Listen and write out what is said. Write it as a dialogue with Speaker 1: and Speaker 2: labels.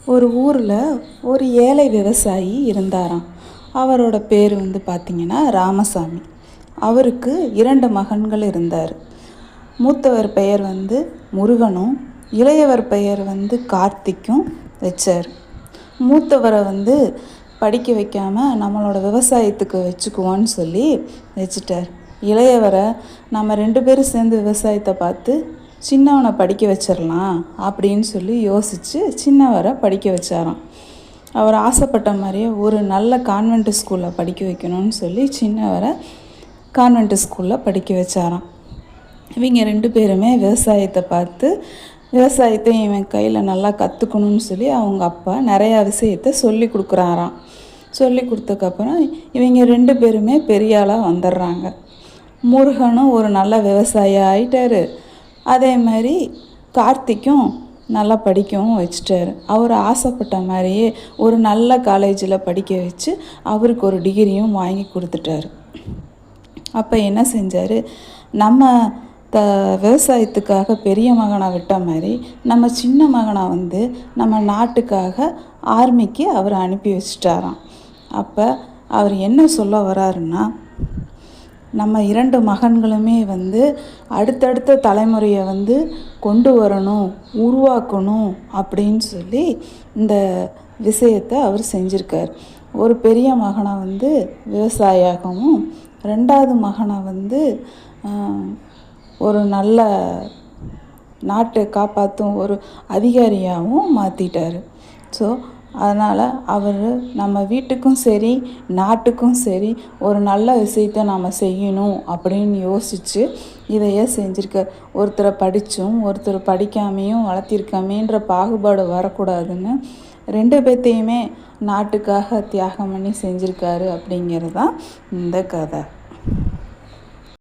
Speaker 1: ஒரு ஊரில் ஒரு ஏழை விவசாயி இருந்தாராம். அவரோட பேர் பார்த்திங்கன்னா ராமசாமி. அவருக்கு 2 மகன்கள் இருந்தார். மூத்தவர் பெயர் முருகனும், இளையவர் பெயர் கார்த்திக்கும் வச்சார். மூத்தவரை படிக்க வைக்காமல் நம்மளோட விவசாயத்துக்கு வச்சுக்குவோன்னு சொல்லி வச்சுட்டார். இளையவரை நம்ம 2 பேரும் சேர்ந்து விவசாயத்தை பார்த்து சின்னவனை படிக்க வச்சிடலாம் அப்படின்னு சொல்லி யோசித்து சின்னவரை படிக்க வச்சாராம். அவர் ஆசைப்பட்ட மாதிரியே ஒரு நல்ல கான்வென்ட் ஸ்கூலில் படிக்க வைக்கணும்னு சொல்லி சின்னவரை கான்வென்ட் ஸ்கூலில் படிக்க வச்சாராம். இவங்க 2 பேருமே விவசாயத்தை பார்த்து விவசாயத்தை இவன் கையில் நல்லா கற்றுக்கணும்னு சொல்லி அவங்க அப்பா நிறையா விஷயத்தை சொல்லி கொடுக்குறாராம். சொல்லி கொடுத்ததுக்கப்புறம் இவங்க 2 பேருமே பெரிய ஆளாக வந்துடுறாங்க. முருகனும் ஒரு நல்ல விவசாயி ஆகிட்டார். அதே மாதிரி கார்த்திக்கும் நல்லா படிக்கவும் வச்சுட்டாரு. அவர் ஆசைப்பட்ட மாதிரியே ஒரு நல்ல காலேஜில் படிக்க வச்சு அவருக்கு ஒரு டிகிரியும் வாங்கி கொடுத்துட்டாரு. அப்போ என்ன செஞ்சார், நம்ம விவசாயத்துக்காக பெரிய மகனை விட்ட மாதிரி நம்ம சின்ன மகனை நம்ம நாட்டுக்காக ஆர்மிக்கு அவர் அனுப்பி வச்சிட்டாராம். அப்போ அவர் என்ன சொல்ல வராருன்னா, நம்ம 2 மகன்களுமே அடுத்தடுத்த தலைமுறையை கொண்டு வரணும், உருவாக்கணும் அப்படின்னு சொல்லி இந்த விஷயத்தை அவர் செஞ்சுருக்கார். ஒரு பெரிய மகனை விவசாயியாகவும், 2வது மகனை ஒரு நல்ல நாட்டை காப்பாற்றும் ஒரு அதிகாரியாகவும் மாற்றிட்டார். ஸோ அதனால் அவர் நம்ம வீட்டுக்கும் சரி நாட்டுக்கும் சரி ஒரு நல்ல விஷயத்தை நாம் செய்யணும் அப்படின்னு யோசித்து இதையே செஞ்சுருக்கார். ஒருத்தரை படித்தும் ஒருத்தர் படிக்காமையும் வளர்த்திருக்காமேன்ற பாகுபாடு வரக்கூடாதுன்னு 2 பேர்த்தையுமே நாட்டுக்காக தியாகம் பண்ணி செஞ்சுருக்காரு அப்படிங்கிறது தான் இந்த கதை.